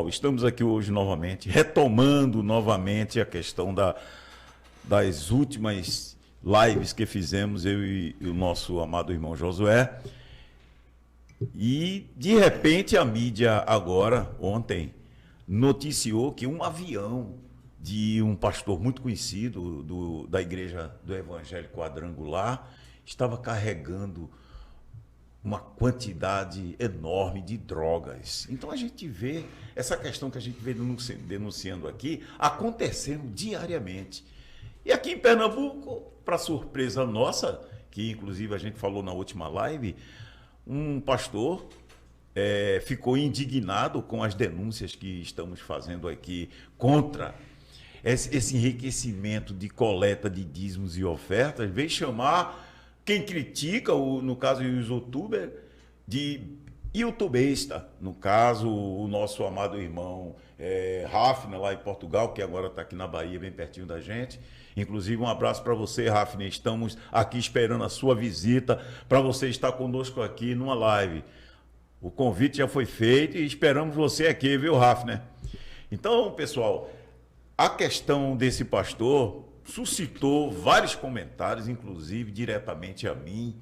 pessoal, estamos aqui hoje novamente, retomando novamente a questão das últimas lives que fizemos, eu e o nosso amado irmão Josué. E, de repente, a mídia agora, ontem, noticiou que um avião de um pastor muito conhecido da Igreja do Evangelho Quadrangular estava carregando uma quantidade enorme de drogas. Então a gente vê essa questão que a gente vem denunciando aqui acontecendo diariamente. E aqui em Pernambuco, para surpresa nossa, que inclusive a gente falou na última live, um pastor ficou indignado com as denúncias que estamos fazendo aqui contra esse enriquecimento de coleta de dízimos e ofertas, veio chamar quem critica, no caso os youtubers, de youtubista. No caso, o nosso amado irmão Rafner, lá em Portugal, que agora está aqui na Bahia, bem pertinho da gente. Inclusive, um abraço para você, Rafner. Estamos aqui esperando a sua visita para você estar conosco aqui numa live. O convite já foi feito e esperamos você aqui, viu, Rafner? Então, pessoal, a questão desse pastor suscitou vários comentários, inclusive diretamente a mim,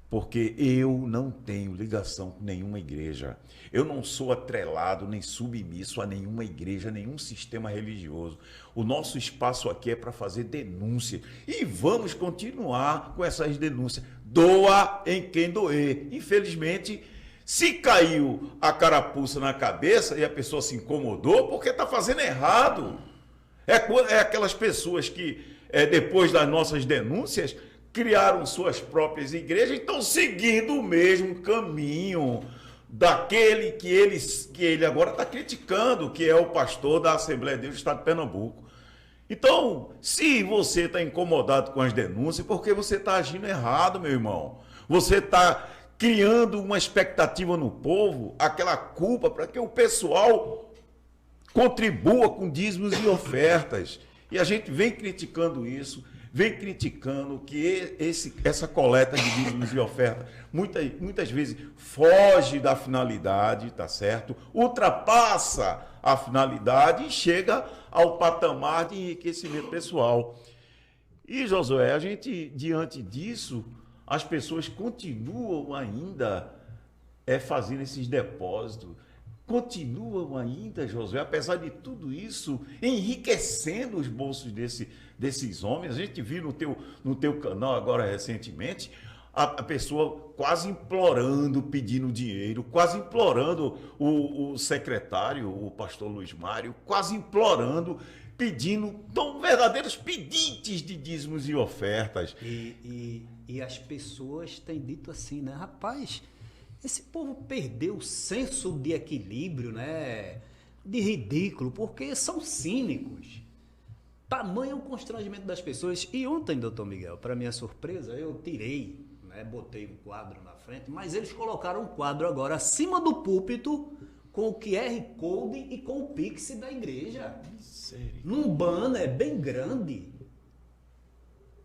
porque eu não tenho ligação com nenhuma igreja. Eu não sou atrelado nem submisso a nenhuma igreja, nenhum sistema religioso. O nosso espaço aqui é para fazer denúncia. E vamos continuar com essas denúncias. Doa em quem doer. Infelizmente, se caiu a carapuça na cabeça e a pessoa se incomodou, porque está fazendo errado. É aquelas pessoas que, depois das nossas denúncias, criaram suas próprias igrejas e estão seguindo o mesmo caminho daquele que ele agora está criticando, que é o pastor da Assembleia de Deus do Estado de Pernambuco. Então, se você está incomodado com as denúncias, porque você está agindo errado, meu irmão. Você está criando uma expectativa no povo, aquela culpa para que o pessoal contribua com dízimos e ofertas. E a gente vem criticando isso, vem criticando que essa coleta de dízimos e ofertas muitas vezes foge da finalidade, tá certo? Ultrapassa a finalidade e chega ao patamar de enriquecimento pessoal. E, Josué, a gente, diante disso, as pessoas continuam ainda fazendo esses depósitos, continuam ainda, Josué, apesar de tudo isso, enriquecendo os bolsos desses homens. A gente viu no teu canal agora recentemente, a pessoa quase implorando, pedindo dinheiro, quase implorando o secretário, o pastor Luiz Mário, quase implorando, pedindo, tão verdadeiros pedintes de dízimos e ofertas. E as pessoas têm dito assim, né? Rapaz, esse povo perdeu o senso de equilíbrio, né? De ridículo, porque são cínicos. Tamanho o constrangimento das pessoas. E ontem, doutor Miguel, para minha surpresa, eu tirei, né? Botei um quadro na frente, mas eles colocaram um quadro agora acima do púlpito com o QR Code e com o Pix da igreja. Num banner bem grande.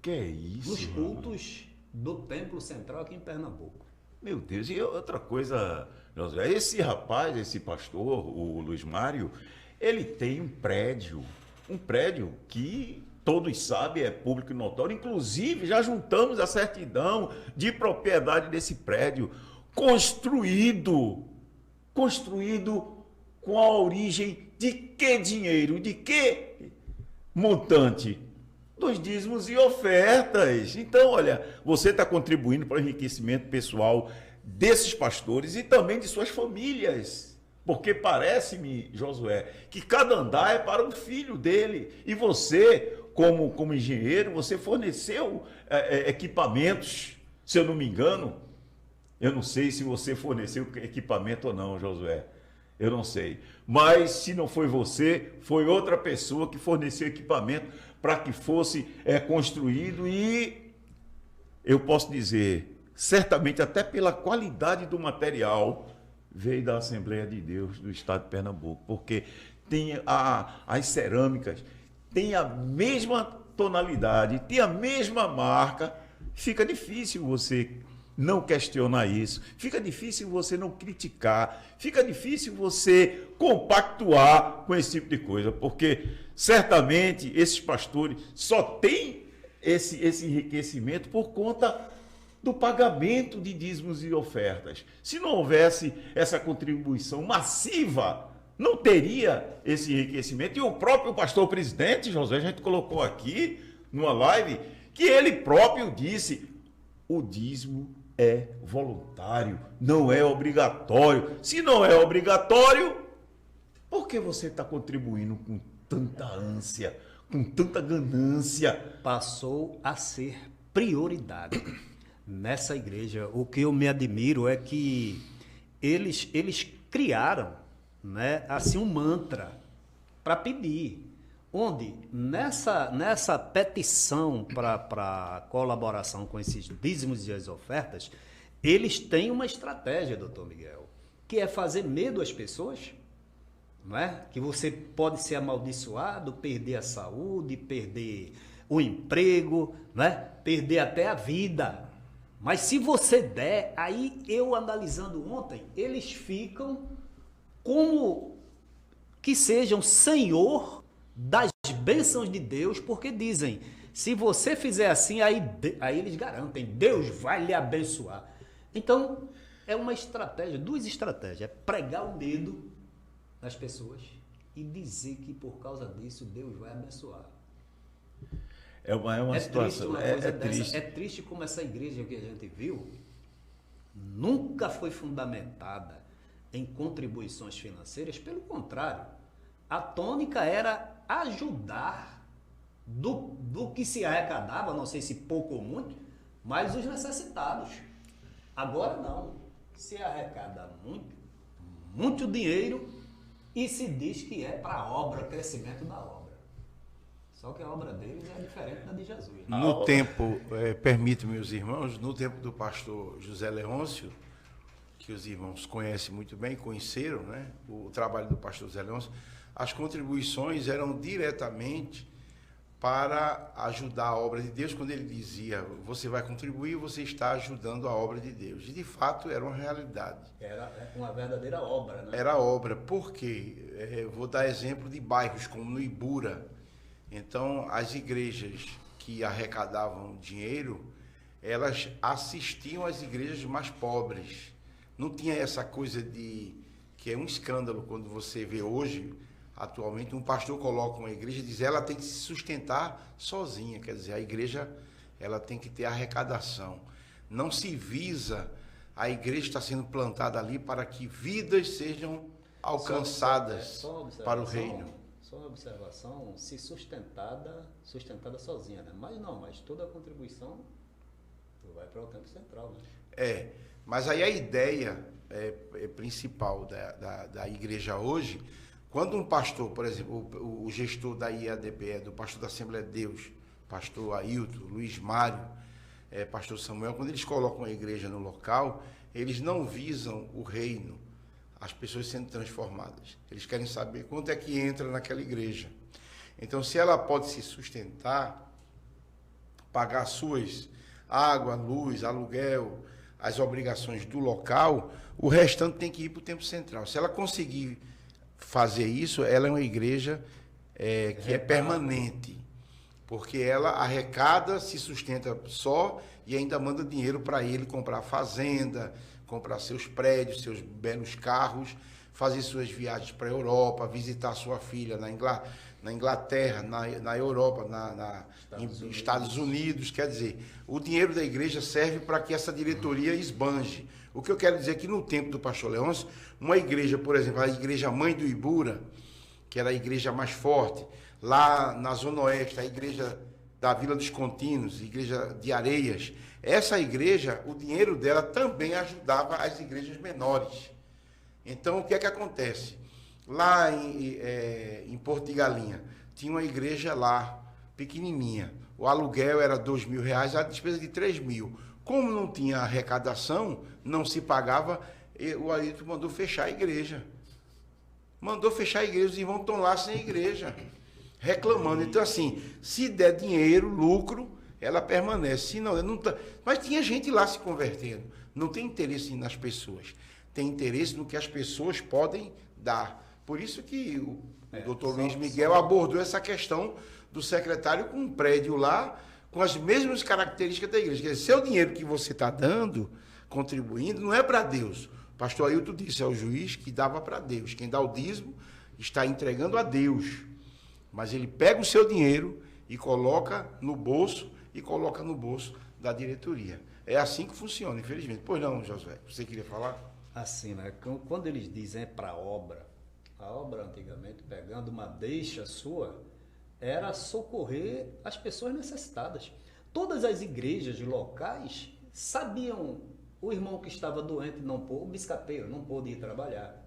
Que é isso? Nos cultos do Templo Central aqui em Pernambuco. Meu Deus, e outra coisa, Josué, esse rapaz, esse pastor, o Luiz Mário, ele tem um prédio que todos sabem, é público e notório, inclusive já juntamos a certidão de propriedade desse prédio, construído com a origem de que dinheiro, de que montante? Dos dízimos e ofertas. Então, olha, você está contribuindo para o enriquecimento pessoal desses pastores e também de suas famílias. Porque parece-me, Josué, que cada andar é para um filho dele. E você, como engenheiro, você forneceu equipamentos, se eu não me engano. Eu não sei se você forneceu equipamento ou não, Josué. Eu não sei. Mas se não foi você, foi outra pessoa que forneceu equipamento para que fosse construído. E eu posso dizer, certamente até pela qualidade do material, veio da Assembleia de Deus do Estado de Pernambuco, porque tem as cerâmicas, tem a mesma tonalidade, tem a mesma marca. Fica difícil você não questionar isso, fica difícil você não criticar, fica difícil você compactuar com esse tipo de coisa, porque certamente esses pastores só têm esse enriquecimento por conta do pagamento de dízimos e ofertas. Se não houvesse essa contribuição massiva, não teria esse enriquecimento. E o próprio pastor presidente, José, a gente colocou aqui numa live, que ele próprio disse, o dízimo é voluntário, não é obrigatório. Se não é obrigatório, por que você está contribuindo com tanta ânsia, com tanta ganância? Passou a ser prioridade. Nessa igreja, o que eu me admiro é que eles criaram, né, assim, um mantra para pedir, onde nessa petição para colaboração com esses dízimos e as ofertas, eles têm uma estratégia, doutor Miguel, que é fazer medo às pessoas, não é? Que você pode ser amaldiçoado, perder a saúde, perder o emprego, não é? Perder até a vida. Mas se você der, aí eu analisando ontem, eles ficam como que sejam senhor das bênçãos de Deus, porque dizem, se você fizer assim, aí eles garantem, Deus vai lhe abençoar. Então, é uma estratégia, duas estratégias, é pregar o medo nas pessoas e dizer que por causa disso Deus vai abençoar. É uma situação, triste. É triste como essa igreja que a gente viu nunca foi fundamentada em contribuições financeiras, pelo contrário, a tônica era ajudar do que se arrecadava, não sei se pouco ou muito, mas os necessitados. Agora não, se arrecada muito dinheiro e se diz que é para a obra, crescimento da obra. Só que a obra deles é diferente da de Jesus. No tempo, permite, meus irmãos, no tempo do pastor José Leôncio, que os irmãos conhecem muito bem, conheceram, né, o trabalho do pastor José Leôncio, as contribuições eram diretamente para ajudar a obra de Deus. Quando ele dizia, você vai contribuir, você está ajudando a obra de Deus. E, de fato, era uma realidade. Era uma verdadeira obra, né? Era obra, porque, vou dar exemplo de bairros como no Ibura. Então, as igrejas que arrecadavam dinheiro, elas assistiam às igrejas mais pobres. Não tinha essa coisa que é um escândalo quando você vê hoje, atualmente, um pastor coloca uma igreja e diz ela tem que se sustentar sozinha. Quer dizer, a igreja ela tem que ter arrecadação. Não se visa a igreja está sendo plantada ali para que vidas sejam alcançadas para o reino. Só uma observação, se sustentada sozinha, né? Mas toda a contribuição vai para o campo central, né? Mas aí a ideia principal da igreja hoje, quando um pastor, por exemplo, o gestor da IADB, do pastor da Assembleia de Deus, pastor Ailton, Luiz Mário, pastor Samuel, quando eles colocam a igreja no local, eles não visam o reino, as pessoas sendo transformadas. Eles querem saber quanto é que entra naquela igreja. Então, se ela pode se sustentar, pagar suas água, luz, aluguel, as obrigações do local, o restante tem que ir para o templo central. Se ela conseguir fazer isso, ela é uma igreja que é permanente, porque ela arrecada, se sustenta só e ainda manda dinheiro para ele comprar fazenda, comprar seus prédios, seus belos carros, fazer suas viagens para a Europa, visitar sua filha na Inglaterra, na Europa, nos Estados Unidos. Quer dizer, o dinheiro da igreja serve para que essa diretoria esbanje. O que eu quero dizer é que no tempo do pastor Leôncio, uma igreja, por exemplo, a igreja Mãe do Ibura, que era a igreja mais forte, lá na Zona Oeste, a igreja da Vila dos Contínuos, igreja de Areias, essa igreja, o dinheiro dela também ajudava as igrejas menores. Então, o que é que acontece? Lá em Porto de Galinha, tinha uma igreja lá, pequenininha. O aluguel era R$2.000, a despesa de R$3.000. Como não tinha arrecadação, não se pagava, o Ailton mandou fechar a igreja. Mandou fechar a igreja, os irmãos estão lá sem igreja, reclamando. Então, assim, se der dinheiro, lucro, ela permanece. Se não, não tá... Mas tinha gente lá se convertendo. Não tem interesse nas pessoas. Tem interesse no que as pessoas podem dar. Por isso que o doutor Luiz Miguel abordou essa questão do secretário com um prédio lá, com as mesmas características da igreja. Quer dizer, seu dinheiro que você está dando, contribuindo, não é para Deus. O pastor Ailton disse, é o juiz que dava para Deus. Quem dá o dízimo está entregando a Deus. Mas ele pega o seu dinheiro e coloca no bolso da diretoria. É assim que funciona, infelizmente. Pois não, Josué, você queria falar? Assim, né? Quando eles dizem para a obra antigamente, pegando uma deixa sua, era socorrer as pessoas necessitadas. Todas as igrejas locais sabiam o irmão que estava doente, o biscapeiro, não pôde ir trabalhar.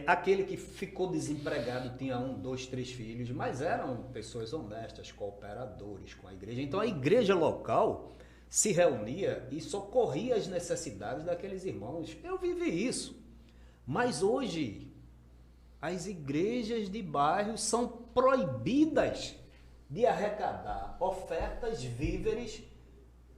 Aquele que ficou desempregado tinha 1, 2, 3 filhos, mas eram pessoas honestas, cooperadores com a igreja. Então a igreja local se reunia e socorria as necessidades daqueles irmãos. Eu vivi isso. Mas hoje, as igrejas de bairro são proibidas de arrecadar ofertas, víveres,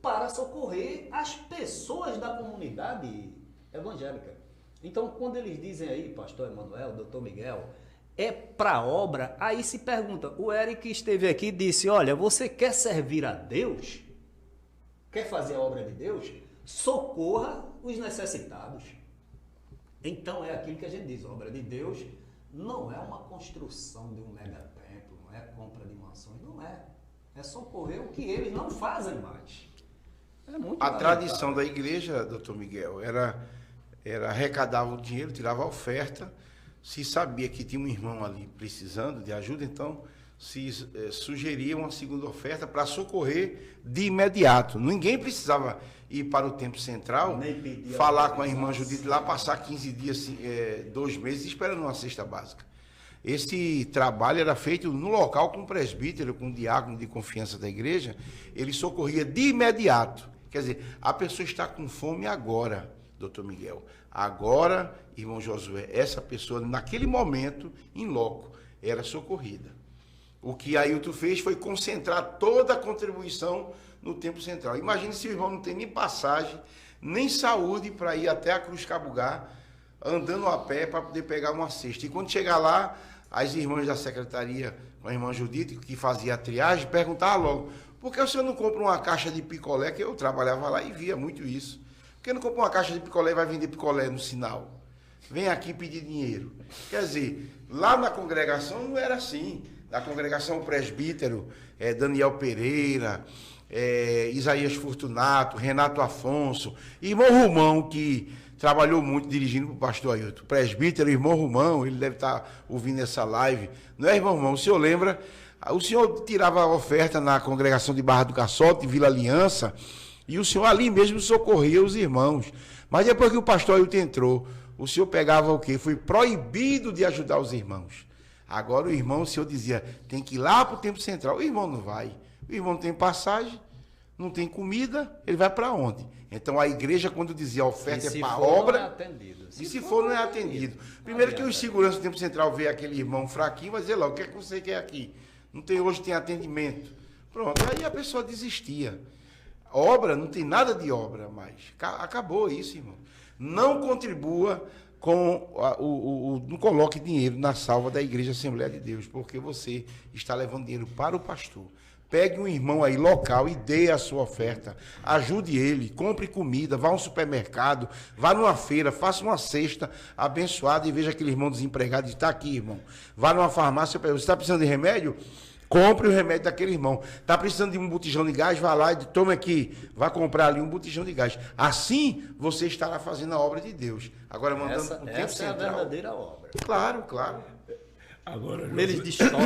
para socorrer as pessoas da comunidade evangélica. Então, quando eles dizem aí, pastor Emanuel, doutor Miguel, é para obra, aí se pergunta, o Eric esteve aqui e disse, olha, você quer servir a Deus? Quer fazer a obra de Deus? Socorra os necessitados. Então, é aquilo que a gente diz, a obra de Deus não é uma construção de um megatemplo, não é compra de mansões, não é. É socorrer o que eles não fazem mais. É muito a tradição da igreja, doutor Miguel, era arrecadava o dinheiro, tirava a oferta, se sabia que tinha um irmão ali precisando de ajuda, então se sugeria uma segunda oferta para socorrer de imediato. Ninguém precisava ir para o Templo Central, falar com a irmã Judite lá, passar 15 dias, 2 meses esperando uma cesta básica. Esse trabalho era feito no local com o presbítero, com o diácono de confiança da igreja, ele socorria de imediato. Quer dizer, a pessoa está com fome agora, doutor Miguel. Agora, irmão Josué, essa pessoa, naquele momento, em loco, era socorrida. O que Ailton fez foi concentrar toda a contribuição no Templo Central. Imagine se o irmão não tem nem passagem, nem saúde para ir até a Cruz Cabugá, andando a pé para poder pegar uma cesta. E quando chegar lá, as irmãs da secretaria, com a irmã Judite, que fazia a triagem, perguntavam logo, por que o senhor não compra uma caixa de picolé? Que eu trabalhava lá e via muito isso. Por que não compra uma caixa de picolé e vai vender picolé no sinal? Vem aqui pedir dinheiro. Quer dizer, lá na congregação não era assim. Na congregação o presbítero, Daniel Pereira, Isaías Fortunato, Renato Afonso, irmão Romão, que trabalhou muito dirigindo para o pastor Ailton. O presbítero, irmão Romão, ele deve estar ouvindo essa live. Não é, irmão Romão? O senhor lembra? O senhor tirava a oferta na congregação de Barra do Caçote, Vila Aliança, e o senhor ali mesmo socorria os irmãos. Mas depois que o pastor Ailton entrou, o senhor pegava o quê? Foi proibido de ajudar os irmãos. Agora o senhor dizia, tem que ir lá para o Templo Central. O irmão não vai. O irmão não tem passagem, não tem comida, ele vai para onde? Então a igreja, quando dizia a oferta é para a obra, não é atendido. E se for, não é atendido. Primeiro que os seguranças do Templo Central vê aquele irmão fraquinho, vai dizer lá, o que é que você quer aqui? Não tem, hoje tem atendimento. Pronto, aí a pessoa desistia. Obra, não tem nada de obra mais. Acabou isso, irmão. Não contribua não coloque dinheiro na salva da Igreja Assembleia de Deus, porque você está levando dinheiro para o pastor. Pegue um irmão aí local e dê a sua oferta. Ajude ele, compre comida, vá a um supermercado, vá numa feira, faça uma cesta abençoada e veja aquele irmão desempregado e está aqui, irmão. Vá numa farmácia, você está precisando de remédio? Compre o remédio daquele irmão. Está precisando de um botijão de gás? Vá lá e tome aqui. Vá comprar ali um botijão de gás. Assim, você estará fazendo a obra de Deus. Agora, mandando o Templo Central. Essa é a verdadeira obra. Claro, claro. Agora, Eles distorcem